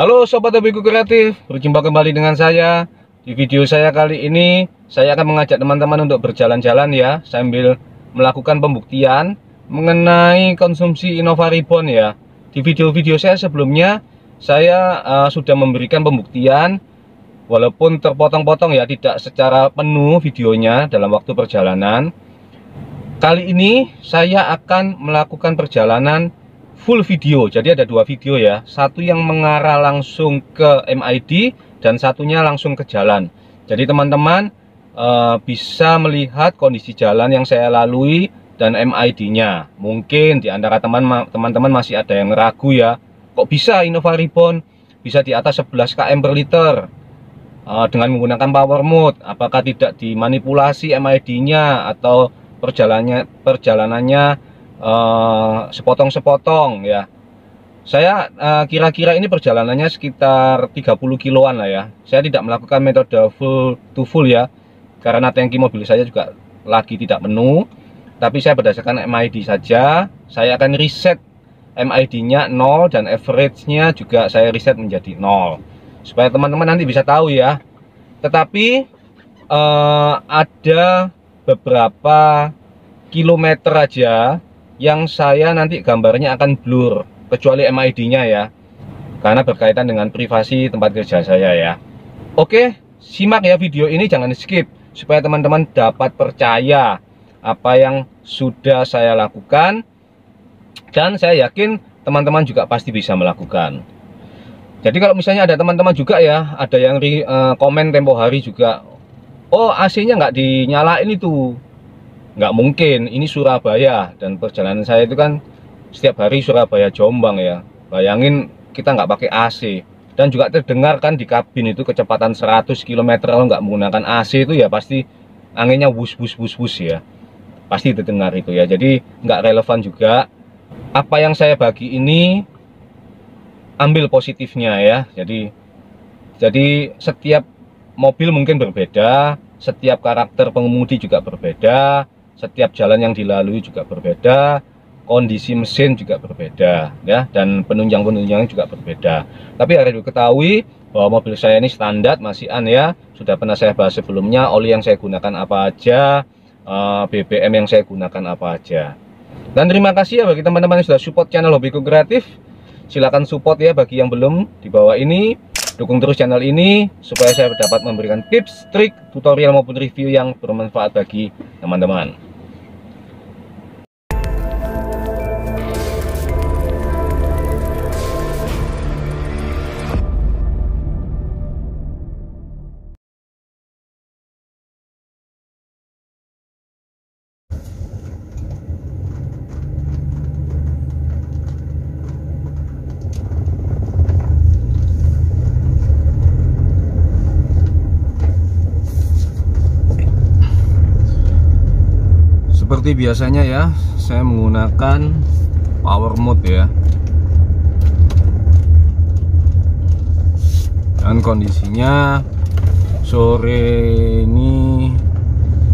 Halo Sobat Hobiku Kreatif, berjumpa kembali dengan saya. Di video saya kali ini, saya akan mengajak teman-teman untuk berjalan-jalan ya, sambil melakukan pembuktian mengenai konsumsi Innovaribon ya. Di video-video saya sebelumnya, saya sudah memberikan pembuktian, walaupun terpotong-potong ya, tidak secara penuh videonya dalam waktu perjalanan. Kali ini, saya akan melakukan perjalanan full video. Jadi ada dua video ya, satu yang mengarah langsung ke MID dan satunya langsung ke jalan. Jadi teman-teman bisa melihat kondisi jalan yang saya lalui dan MID-nya. Mungkin di antara teman-teman masih ada yang ragu ya, kok bisa Innovaribon bisa di atas 11 km per liter dengan menggunakan power mode? Apakah tidak dimanipulasi MID-nya atau perjalanannya sepotong-sepotong ya. Saya kira-kira ini perjalanannya sekitar 30 kiloan lah ya. Saya tidak melakukan metode full to full ya, karena tangki mobil saya juga lagi tidak penuh. Tapi saya berdasarkan MID saja. Saya akan reset MID-nya 0 dan average-nya juga saya reset menjadi 0, supaya teman-teman nanti bisa tahu ya. Tetapi ada beberapa kilometer aja yang saya nanti gambarnya akan blur, kecuali MID-nya ya, karena berkaitan dengan privasi tempat kerja saya ya. Oke, simak ya video ini, jangan skip, supaya teman-teman dapat percaya apa yang sudah saya lakukan, dan saya yakin teman-teman juga pasti bisa melakukan. Jadi kalau misalnya ada teman-teman juga ya, ada yang komen tempo hari juga, oh AC-nya nggak dinyalain itu. Nggak mungkin, ini Surabaya dan perjalanan saya itu kan setiap hari Surabaya Jombang ya. Bayangin kita nggak pakai AC, dan juga terdengar kan di kabin itu kecepatan 100 km kalau nggak menggunakan AC itu ya pasti anginnya wus wus wus wus ya, pasti terdengar itu ya. Jadi nggak relevan juga. Apa yang saya bagi ini ambil positifnya ya. Jadi setiap mobil mungkin berbeda, setiap karakter pengemudi juga berbeda, setiap jalan yang dilalui juga berbeda, kondisi mesin juga berbeda ya, dan penunjang-penunjangnya juga berbeda. Tapi harus diketahui bahwa mobil saya ini standar masih ya, sudah pernah saya bahas sebelumnya, oli yang saya gunakan apa aja, BBM yang saya gunakan apa aja. Dan terima kasih ya bagi teman-teman yang sudah support channel Hobiku Kreatif. Silakan support ya bagi yang belum, di bawah ini. Dukung terus channel ini supaya saya dapat memberikan tips, trik, tutorial maupun review yang bermanfaat bagi teman-teman. Seperti biasanya ya, saya menggunakan power mode ya. Dan kondisinya sore ini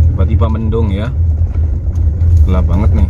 tiba-tiba mendung ya, gelap banget nih.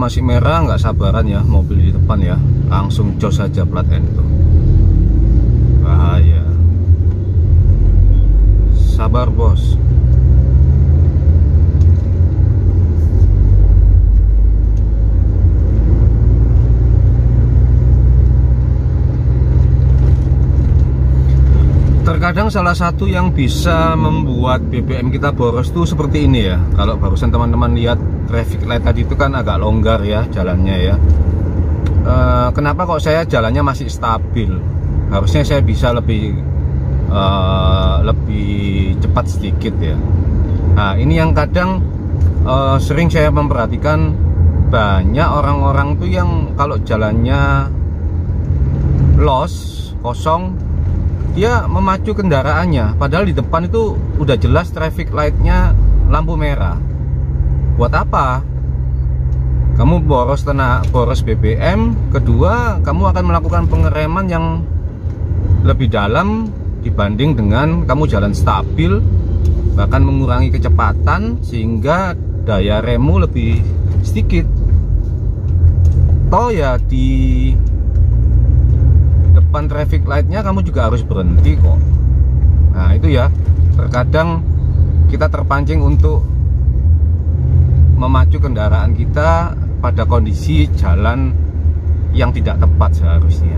masih merah, nggak sabaran ya mobil di depan ya, langsung jos saja plat N tuh. Bahaya. Sabar bos. Terkadang salah satu yang bisa membuat BBM kita boros tuh seperti ini ya. Kalau barusan teman-teman lihat traffic light tadi itu kan agak longgar ya jalannya ya. Kenapa kok saya jalannya masih stabil? Harusnya saya bisa lebih cepat sedikit ya. Nah ini yang kadang sering saya memperhatikan, banyak orang-orang tuh yang kalau jalannya los, kosong, dia memacu kendaraannya, padahal di depan itu udah jelas traffic lightnya lampu merah. Buat apa? Kamu boros BBM. Kedua, kamu akan melakukan pengereman yang lebih dalam dibanding dengan kamu jalan stabil, bahkan mengurangi kecepatan sehingga daya remmu lebih sedikit. Toh ya di depan traffic lightnya kamu juga harus berhenti kok. Nah itu ya, terkadang kita terpancing untuk memacu kendaraan kita pada kondisi jalan yang tidak tepat seharusnya.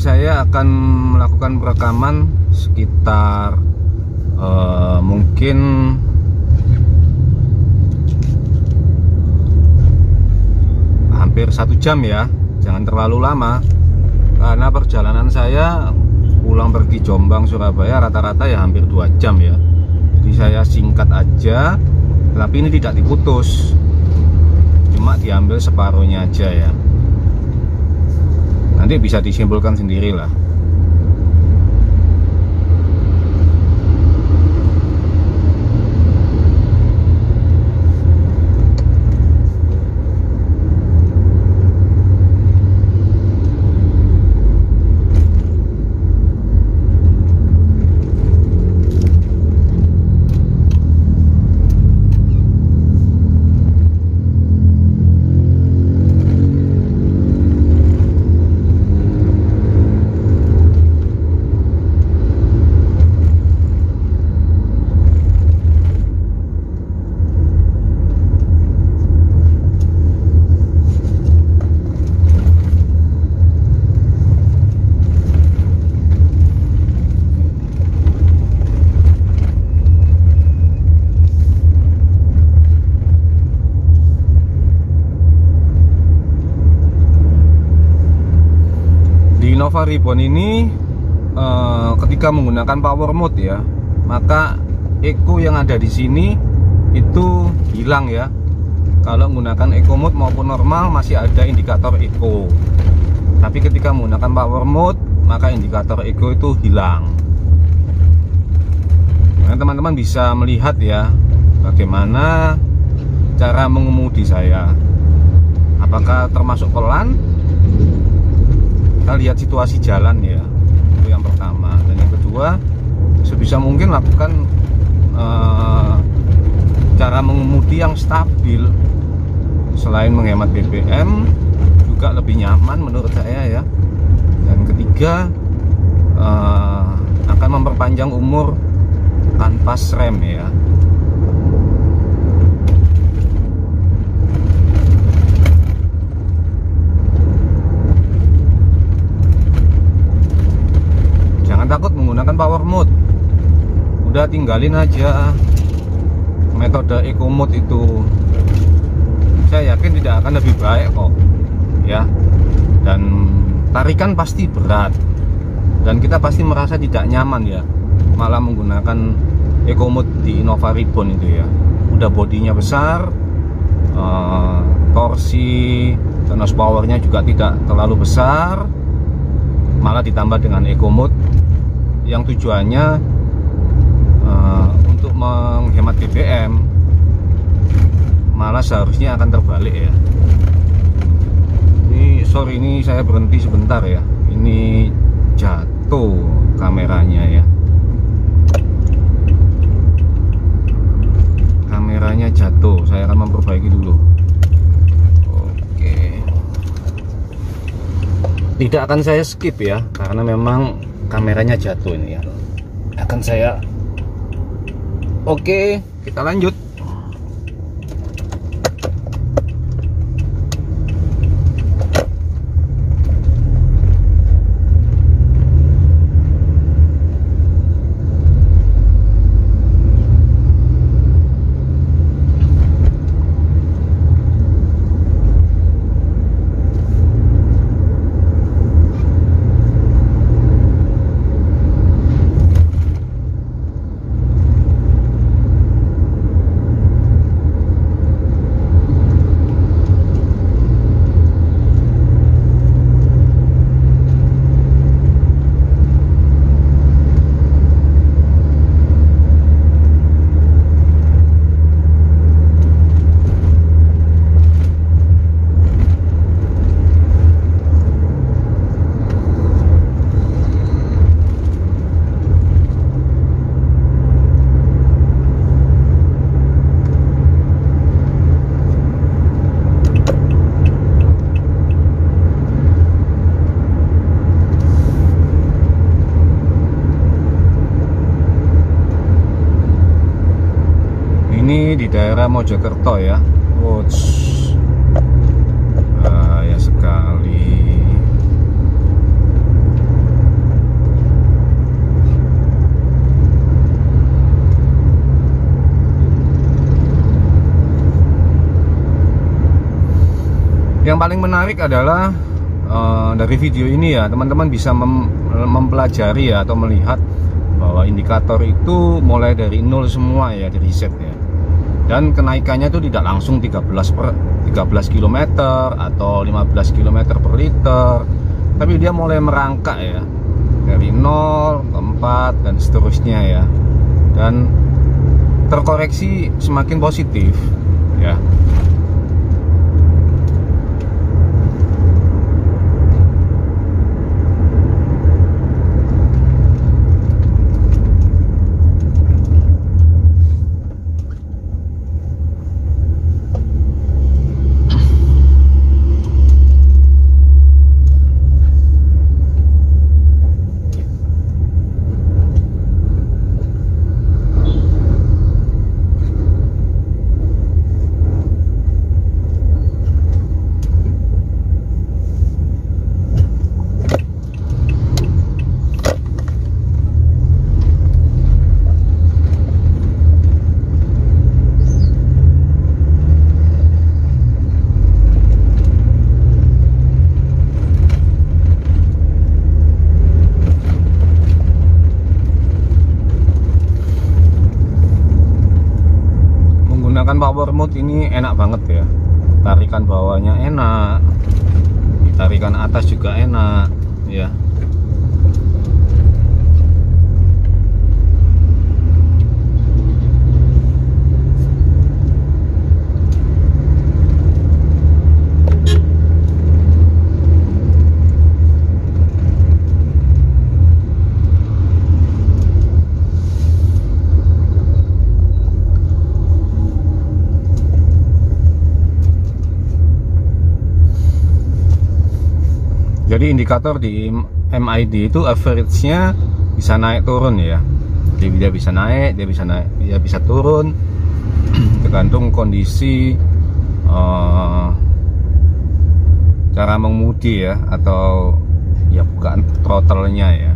Saya akan melakukan perekaman sekitar mungkin hampir 1 jam ya, jangan terlalu lama karena perjalanan saya pulang pergi Jombang Surabaya rata-rata ya hampir 2 jam ya. Jadi saya singkat aja, tapi ini tidak diputus, cuma diambil separuhnya aja ya. Nanti bisa disimpulkan sendirilah. Innova Reborn ini ketika menggunakan power mode ya, maka eco yang ada di sini itu hilang ya. Kalau menggunakan eco mode maupun normal masih ada indikator eco, tapi ketika menggunakan power mode maka indikator eco itu hilang. Nah, teman-teman bisa melihat ya bagaimana cara mengemudi saya, apakah termasuk pelan. Kita lihat situasi jalan ya, itu yang pertama. Dan yang kedua, sebisa mungkin lakukan cara mengemudi yang stabil. Selain menghemat BBM, juga lebih nyaman menurut saya ya. Dan ketiga, akan memperpanjang umur kanvas rem ya. Takut menggunakan power mode, udah tinggalin aja metode eco mode itu. saya yakin tidak akan lebih baik kok ya. Dan tarikan pasti berat dan kita pasti merasa tidak nyaman ya, malah menggunakan EcoMood di Innova Reborn itu ya. Udah bodinya besar, torsi dan horsepowernya juga tidak terlalu besar, malah ditambah dengan EcoMood yang tujuannya untuk menghemat BBM, malah seharusnya akan terbalik ya. Sorry, ini saya berhenti sebentar ya, ini jatuh kameranya ya, kameranya jatuh, saya akan memperbaiki dulu. Oke, tidak akan saya skip ya, karena memang kameranya jatuh ini ya, akan saya. Oke, kita lanjut. Ini di daerah Mojokerto ya. Bahaya sekali. Yang paling menarik adalah dari video ini ya, teman-teman bisa mempelajari ya, atau melihat bahwa indikator itu mulai dari nol semua ya, di reset ya. Dan kenaikannya itu tidak langsung 13 km atau 15 km per liter, tapi dia mulai merangkak ya, dari 0 ke 4 dan seterusnya ya, dan terkoreksi semakin positif ya. Power mode ini enak banget ya, tarikan bawahnya enak, tarikan atas juga enak ya. Jadi indikator di MID itu average-nya bisa naik turun ya. Jadi dia bisa naik, dia bisa turun tergantung kondisi cara mengemudi ya, atau ya bukan throttle-nya ya.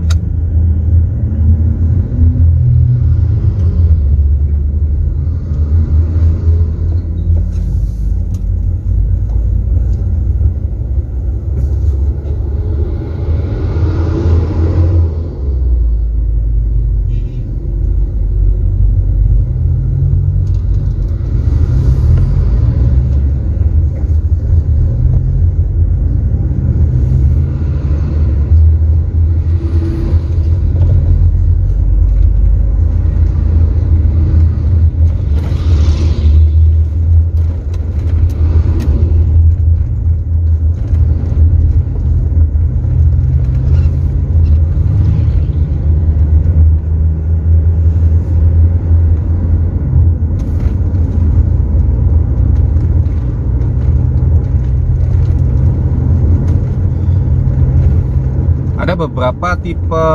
Ada beberapa tipe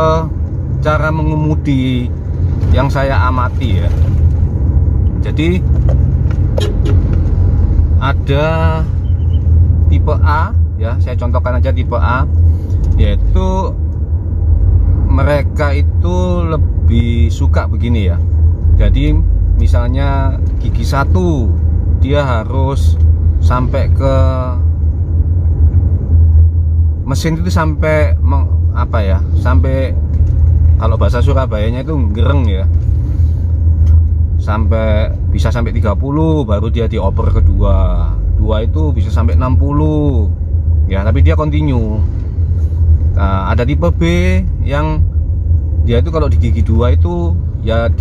cara mengemudi yang saya amati ya. Jadi ada tipe A ya, saya contohkan aja tipe A, yaitu mereka itu lebih suka begini ya. Jadi misalnya gigi 1 dia harus sampai ke mesin itu sampai apa ya, sampai kalau bahasa Surabayanya itu gereng ya, sampai bisa sampai 30 baru dia dioper kedua. Dua itu bisa sampai 60 ya, tapi dia continue. Nah, ada tipe B yang dia itu kalau di gigi 2 itu ya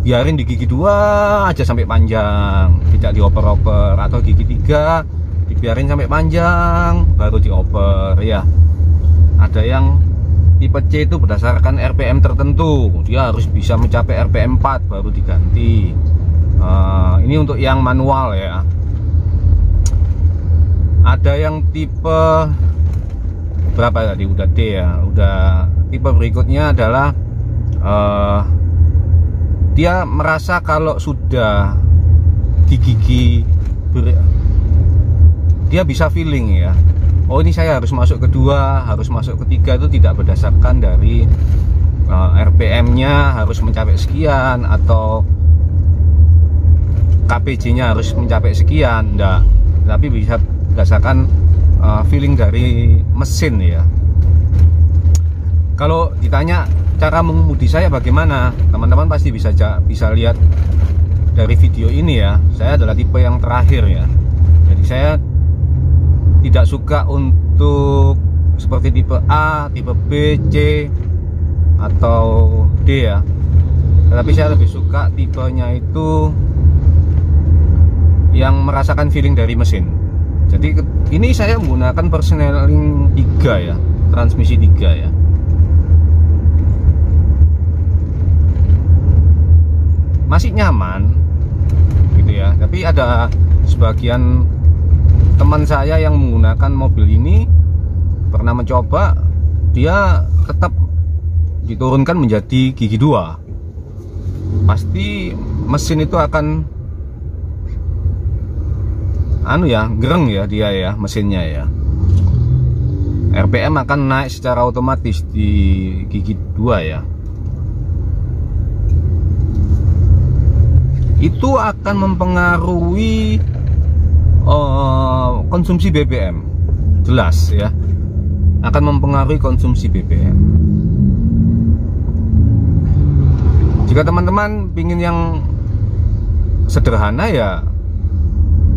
biarin di gigi 2 aja sampai panjang, tidak dioper-oper. Atau gigi 3 dibiarin sampai panjang baru dioper ya. Ada yang tipe C itu berdasarkan RPM tertentu, dia harus bisa mencapai RPM 4 baru diganti. Ini untuk yang manual ya. Ada yang tipe berapa tadi, udah D ya. Udah tipe berikutnya adalah dia merasa kalau sudah di gigi dia bisa feeling ya, oh ini saya harus masuk kedua, harus masuk ketiga. Itu tidak berdasarkan dari RPM-nya harus mencapai sekian atau KPJ-nya harus mencapai sekian, enggak. Tapi bisa berdasarkan feeling dari mesin ya. Kalau ditanya cara mengemudi saya bagaimana, teman-teman pasti bisa lihat dari video ini ya. Saya adalah tipe yang terakhir ya. Jadi saya tidak suka untuk seperti tipe A, tipe B, C, atau D ya. Tetapi saya lebih suka tipenya itu yang merasakan feeling dari mesin. Jadi ini saya menggunakan persneling 3 ya, transmisi 3 ya. Masih nyaman gitu ya. Tapi ada sebagian teman saya yang menggunakan mobil ini pernah mencoba, dia tetap diturunkan menjadi gigi 2. Pasti mesin itu akan gereng ya dia ya, mesinnya ya. RPM akan naik secara otomatis di gigi 2 ya. Itu akan mempengaruhi konsumsi BBM, jelas ya, akan mempengaruhi konsumsi BBM. Jika teman-teman pingin yang sederhana ya,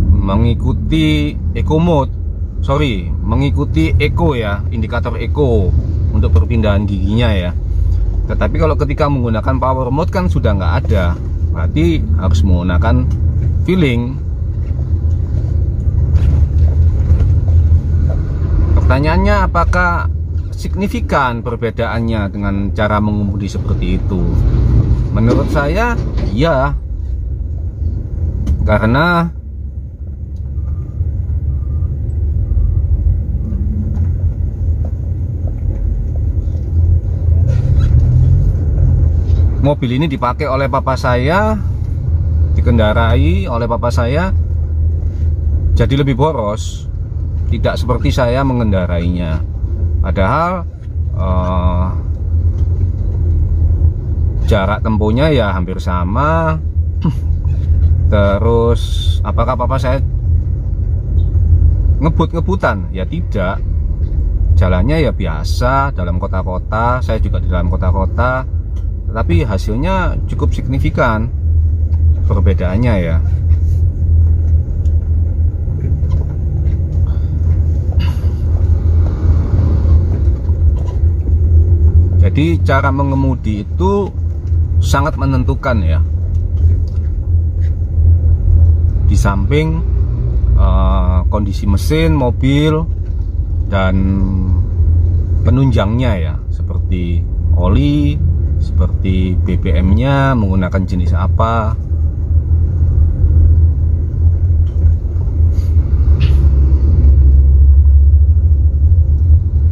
mengikuti mengikuti eco ya, indikator eco untuk perpindahan giginya ya. Tetapi kalau ketika menggunakan power mode kan sudah nggak ada, berarti harus menggunakan feeling. Pertanyaannya, apakah signifikan perbedaannya dengan cara mengemudi seperti itu? Menurut saya ya, karena mobil ini dipakai oleh papa saya, dikendarai oleh papa saya, jadi lebih boros. Tidak seperti saya mengendarainya. Padahal jarak tempuhnya ya hampir sama. Terus apakah papa saya ngebut-ngebutan? Ya tidak. Jalannya ya biasa dalam kota-kota, saya juga di dalam kota-kota. Tetapi hasilnya cukup signifikan perbedaannya ya. Jadi cara mengemudi itu sangat menentukan ya. Di samping kondisi mesin, mobil, dan penunjangnya ya, seperti oli, seperti BBM-nya menggunakan jenis apa.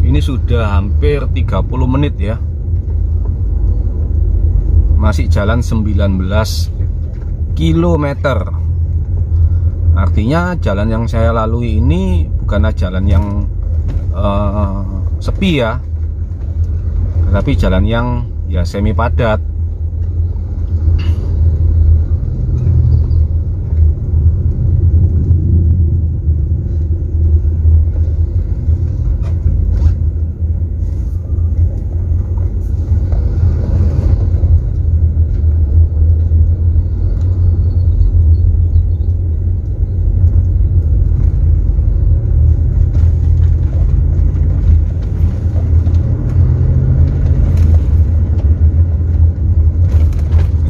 Ini Ini sudah hampir 30 menit ya. Masih jalan 19 kilometer. Artinya jalan yang saya lalui ini bukanlah jalan yang sepi ya, tetapi jalan yang ya semi padat.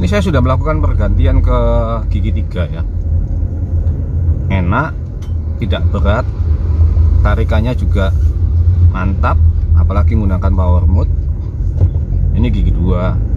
Saya sudah melakukan pergantian ke gigi 3 ya. Enak, tidak berat, tarikannya juga mantap, apalagi menggunakan power mode. Ini gigi 2.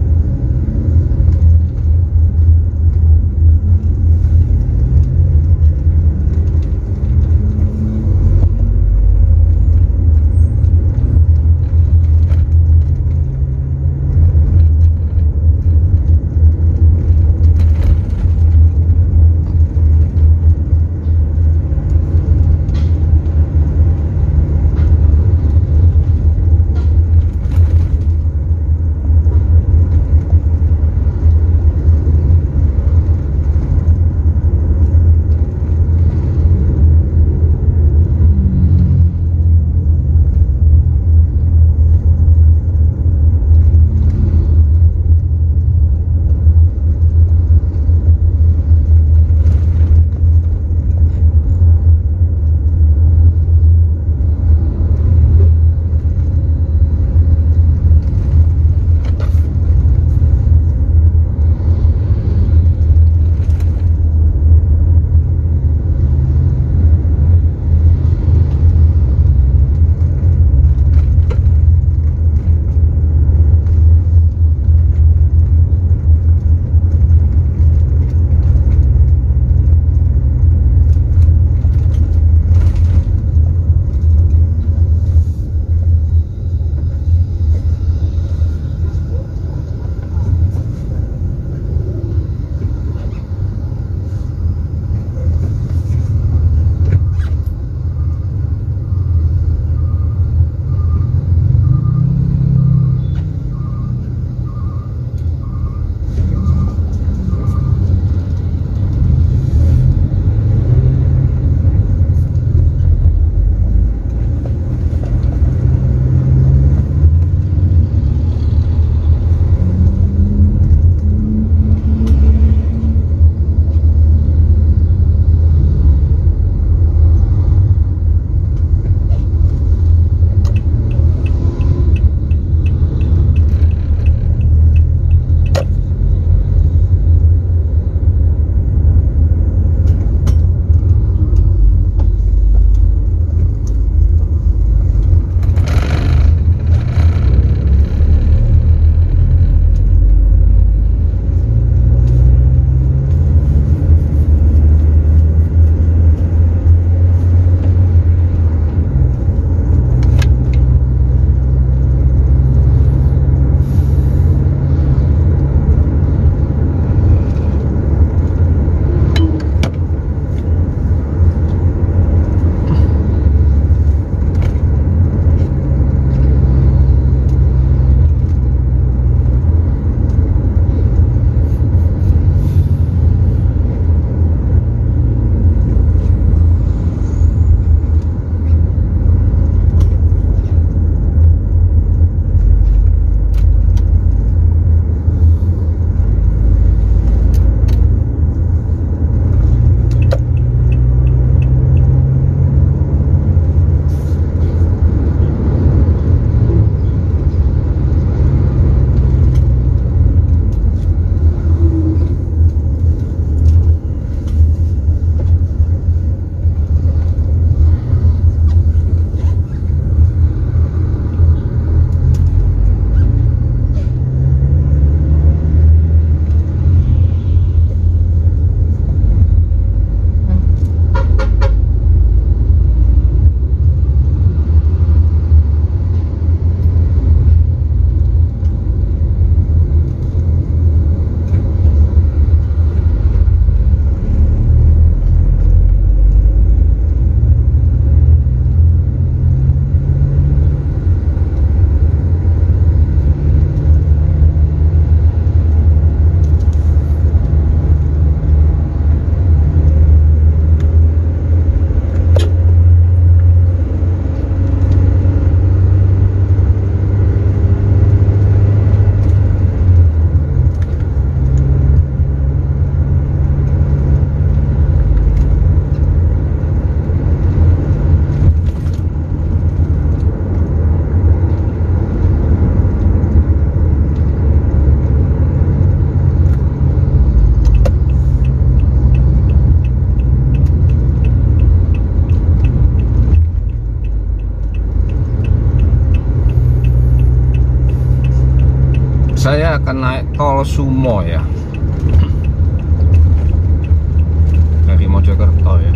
saya akan naik tol Sumo ya, dari Mojokerto ya.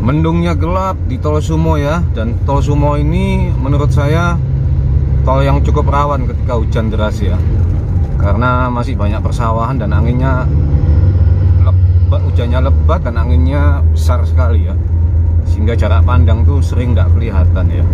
Mendungnya gelap di tol Sumo ya, dan tol Sumo ini menurut saya tol yang cukup rawan ketika hujan deras ya, karena masih banyak persawahan dan anginnya hujannya lebat dan anginnya besar sekali ya, sehingga jarak pandang tuh sering nggak kelihatan ya.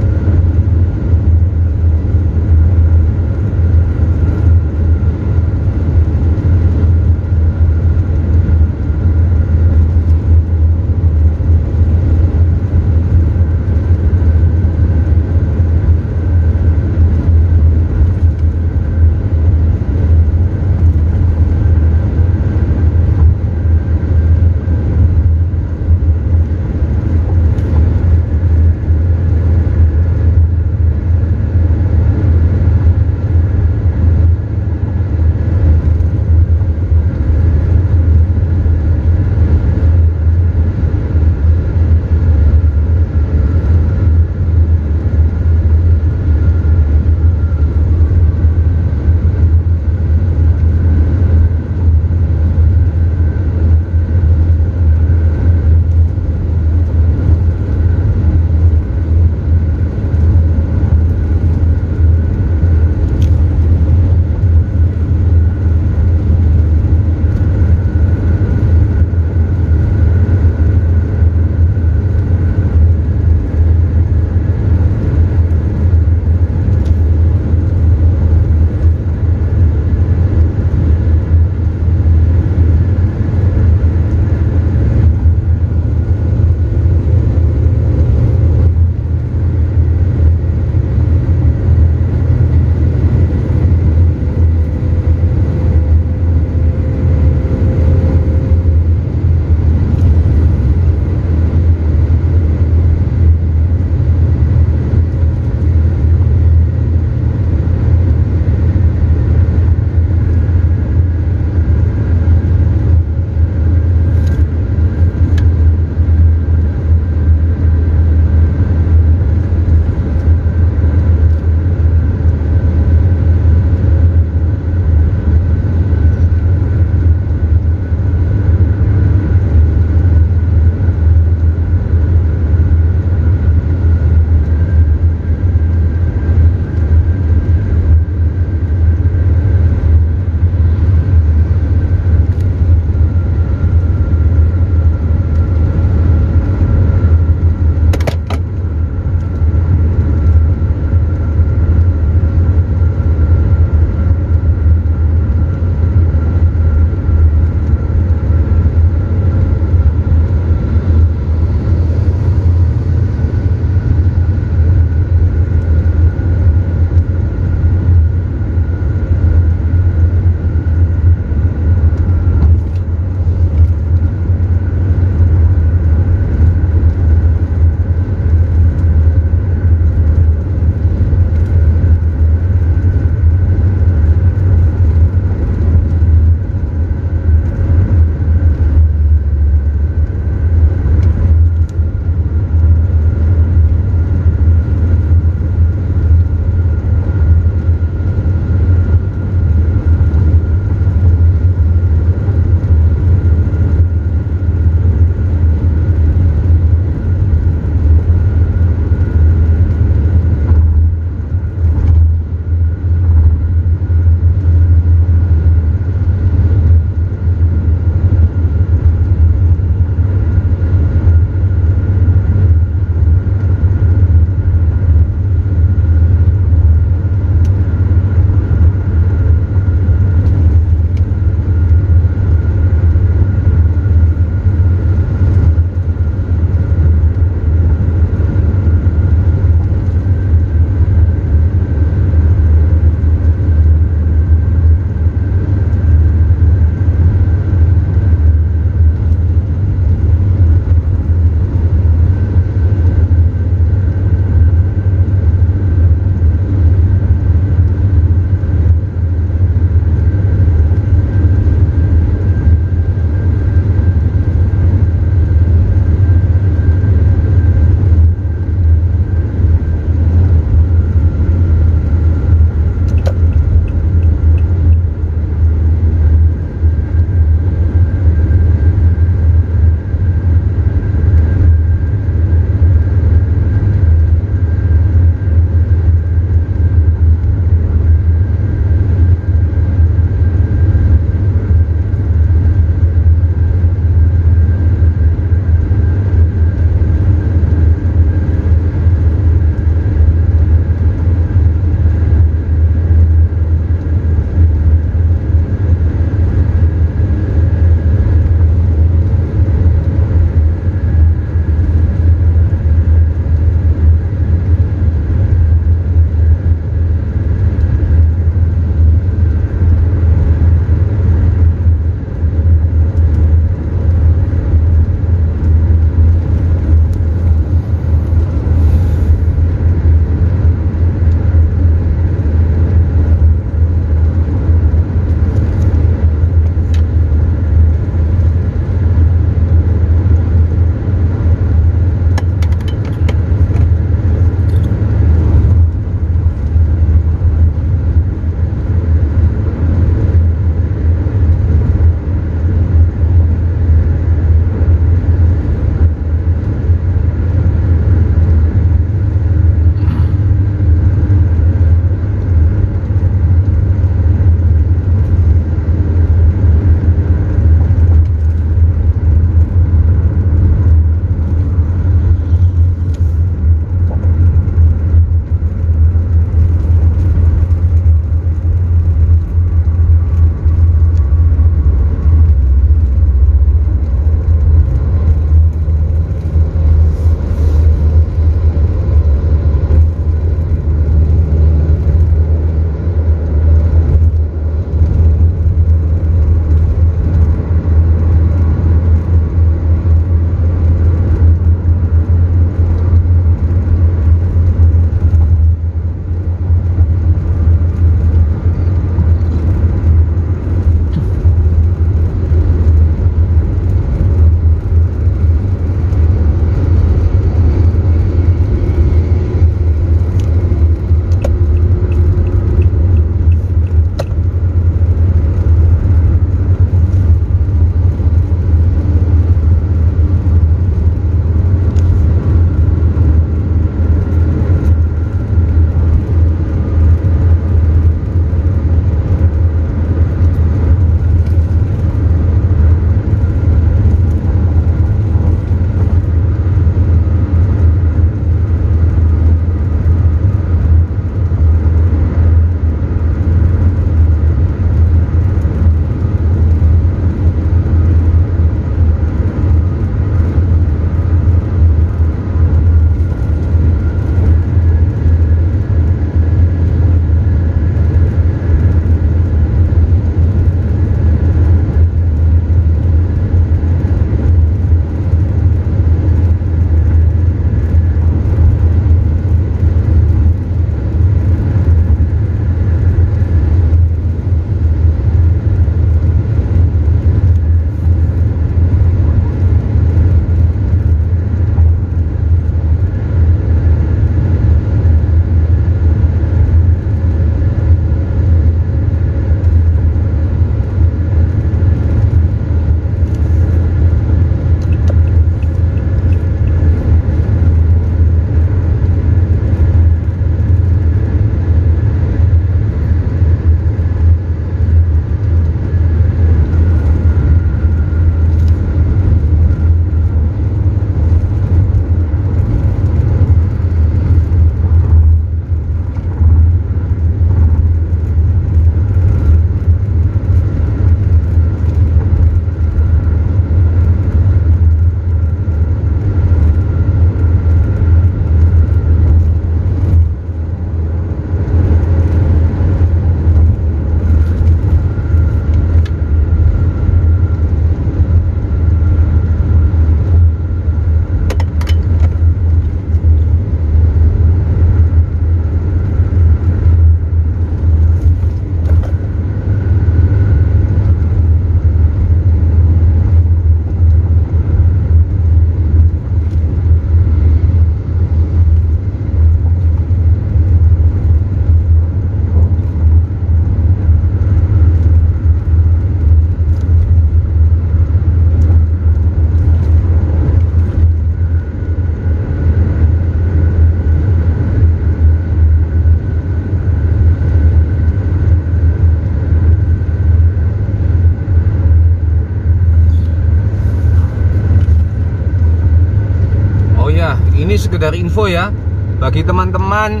sekedar info ya, bagi teman-teman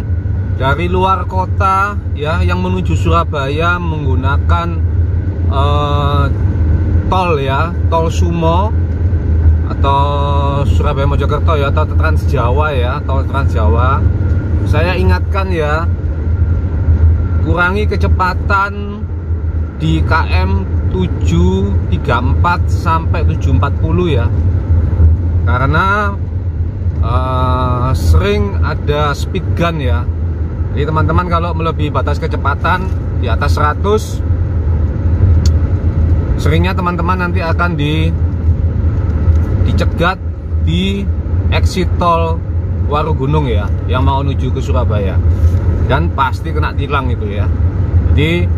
dari luar kota ya yang menuju Surabaya menggunakan tol ya, tol Sumo atau Surabaya Mojokerto ya, atau Trans Jawa ya, tol Trans Jawa. Saya ingatkan ya, kurangi kecepatan di KM 734 sampai 740 ya, karena sering ada speed gun ya. Jadi teman-teman kalau melebihi batas kecepatan di atas 100, seringnya teman-teman nanti akan dicegat di exit tol Warugunung ya, yang mau menuju ke Surabaya, dan pasti kena tilang itu ya. Jadi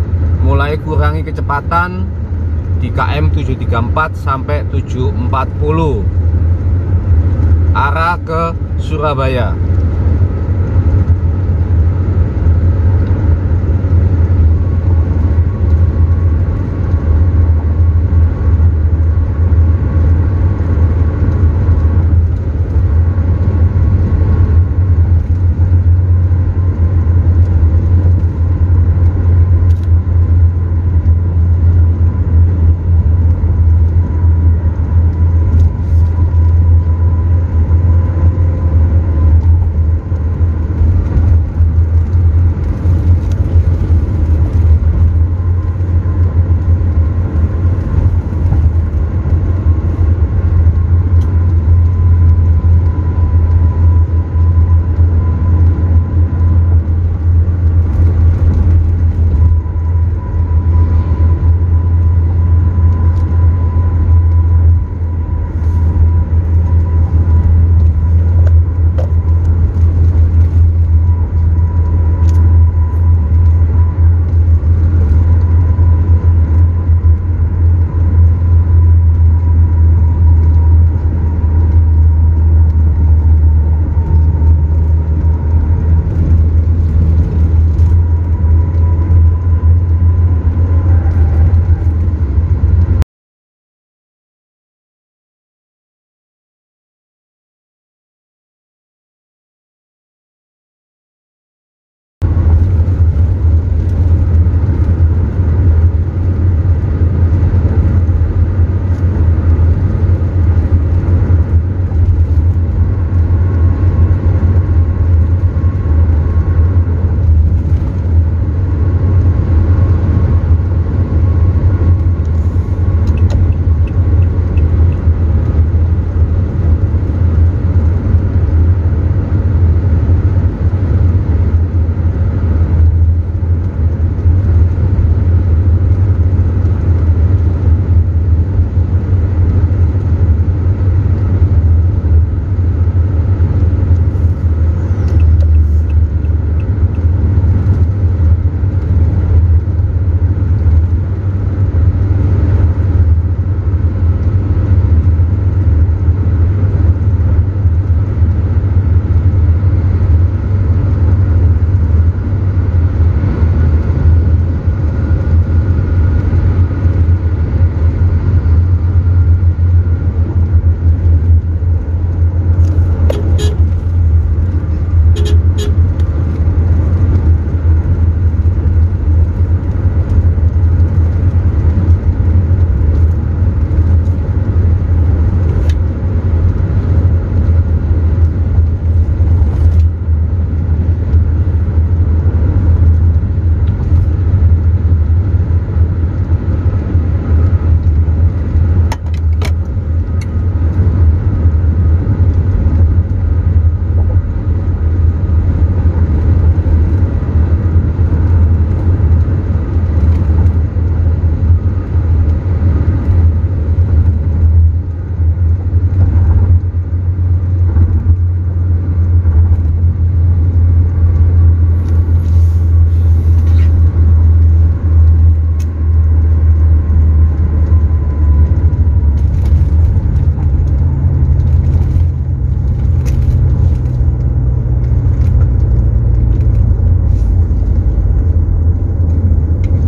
mulai kurangi kecepatan di KM 734 sampai 740 arah ke Surabaya.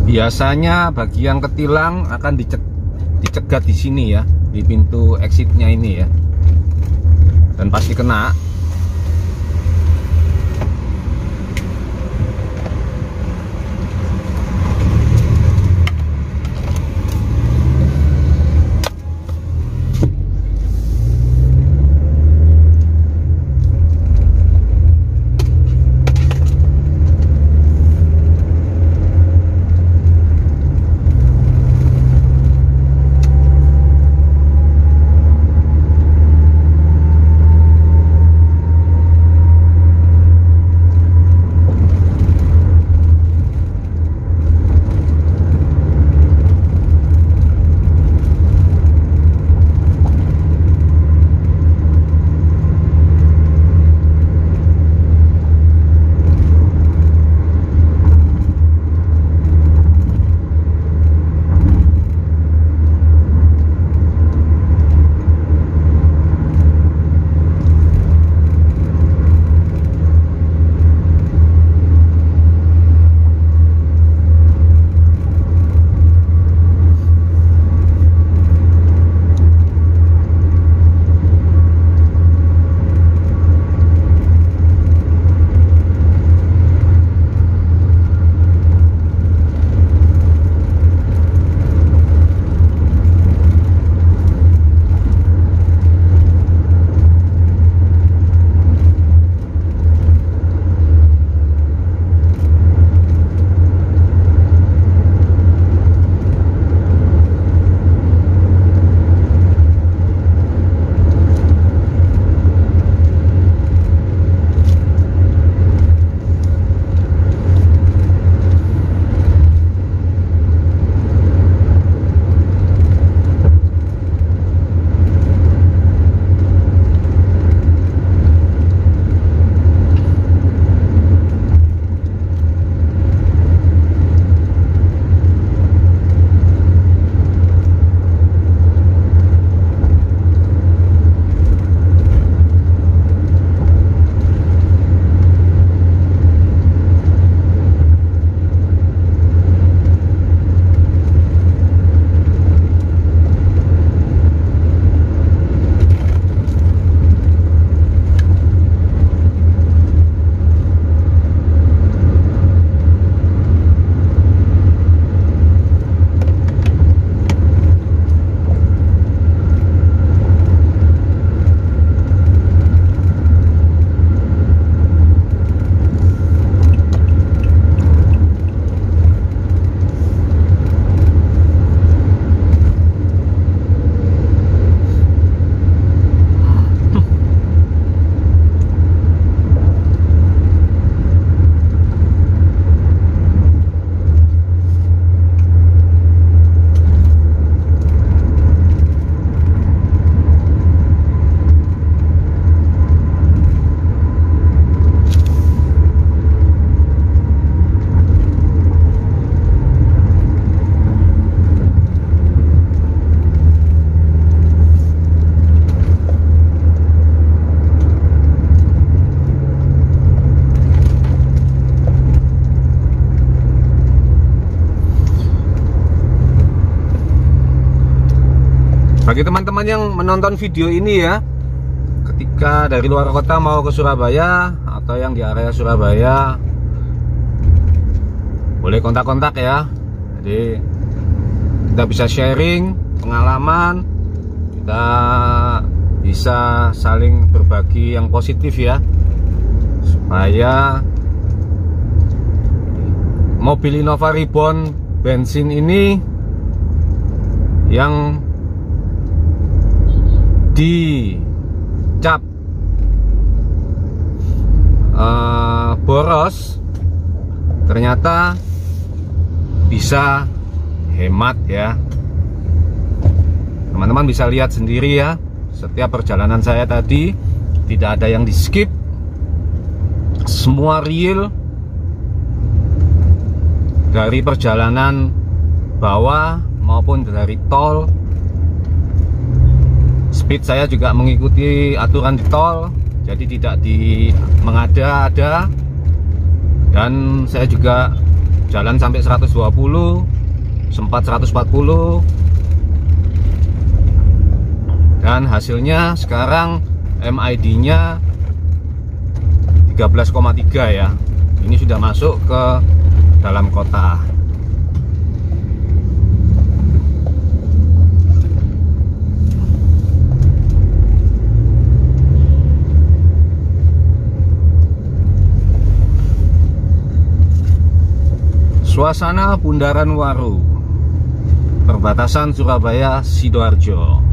Biasanya bagi yang ketilang akan dicegat di sini ya, di pintu exitnya ini ya, dan pasti kena. Bagi teman-teman yang menonton video ini ya, ketika dari luar kota mau ke Surabaya atau yang di area Surabaya, boleh kontak-kontak ya. Jadi kita bisa sharing pengalaman, kita bisa saling berbagi yang positif ya, supaya mobil Innova Reborn bensin ini yang dicap boros ternyata bisa hemat ya. Teman-teman bisa lihat sendiri ya, setiap perjalanan saya tadi tidak ada yang di skip, semua real. Dari perjalanan bawah maupun dari tol, speed saya juga mengikuti aturan di tol, jadi tidak mengada-ada. Dan saya juga jalan sampai 120, sempat 140. Dan hasilnya sekarang MID-nya 13,3 ya. Ini sudah masuk ke dalam kota. Suasana Bundaran Waru, perbatasan Surabaya Sidoarjo.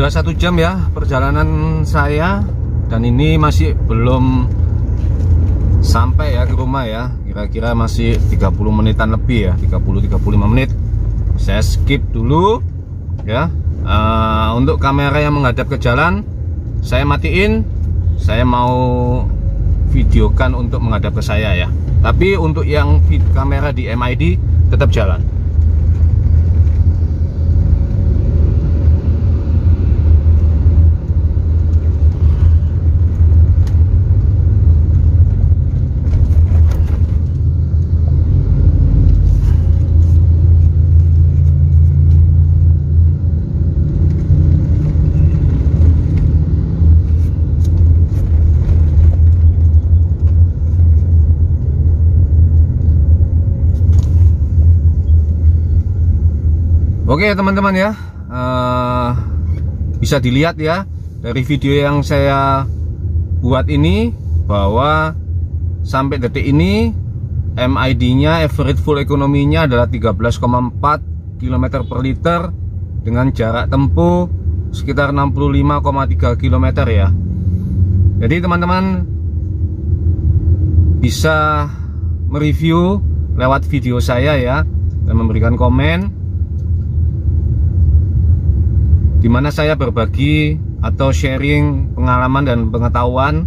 Sudah 1 jam ya perjalanan saya, dan ini masih belum sampai ya ke rumah ya. Kira-kira masih 30 menitan lebih ya, 30-35 menit. Saya skip dulu ya. Untuk kamera yang menghadap ke jalan saya matiin. Saya mau videokan untuk menghadap ke saya ya. Tapi untuk yang kamera di MID tetap jalan. Oke teman-teman ya, bisa dilihat ya dari video yang saya buat ini bahwa sampai detik ini MID-nya average full ekonominya adalah 13,4 km per liter dengan jarak tempuh sekitar 65,3 km ya. Jadi teman-teman bisa mereview lewat video saya ya, dan memberikan komen di mana saya berbagi atau sharing pengalaman dan pengetahuan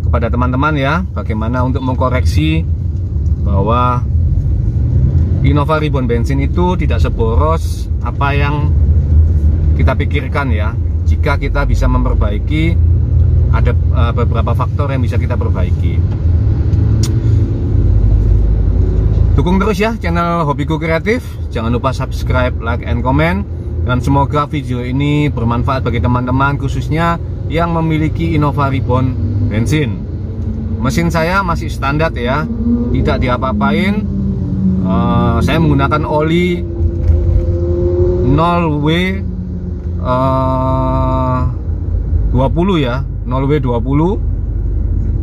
kepada teman-teman ya, bagaimana untuk mengkoreksi bahwa Innova Reborn bensin itu tidak seboros apa yang kita pikirkan ya. Jika kita bisa memperbaiki, ada beberapa faktor yang bisa kita perbaiki. Dukung terus ya channel Hobiku Kreatif. Jangan lupa subscribe, like, and comment. Dan semoga video ini bermanfaat bagi teman-teman, khususnya yang memiliki Innova Reborn bensin. Mesin saya masih standar ya, tidak diapa-apain. Saya menggunakan oli 0W 20 ya, 0W20,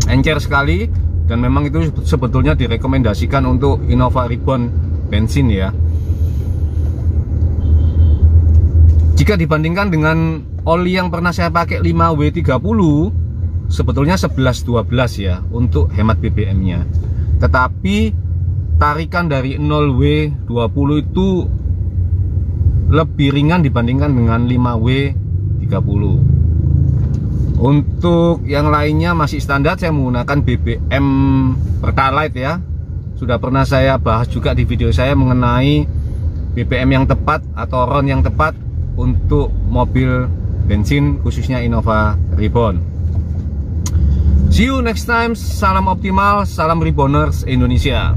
encer sekali. Dan memang itu sebetulnya direkomendasikan untuk Innova Reborn bensin ya. Jika dibandingkan dengan oli yang pernah saya pakai 5W30, sebetulnya 11-12 ya untuk hemat BBM-nya. Tetapi tarikan dari 0W20 itu lebih ringan dibandingkan dengan 5W30. Untuk yang lainnya masih standar, saya menggunakan BBM Pertalite ya. Sudah pernah saya bahas juga di video saya mengenai BBM yang tepat atau RON yang tepat untuk mobil bensin khususnya Innova Reborn. See you next time. Salam optimal, salam Reborners Indonesia.